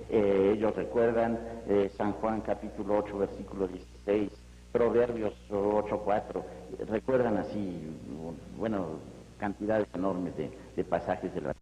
Ellos recuerdan San Juan capítulo 8 versículo 16, Proverbios 8:4, recuerdan así, bueno, cantidades enormes de pasajes de la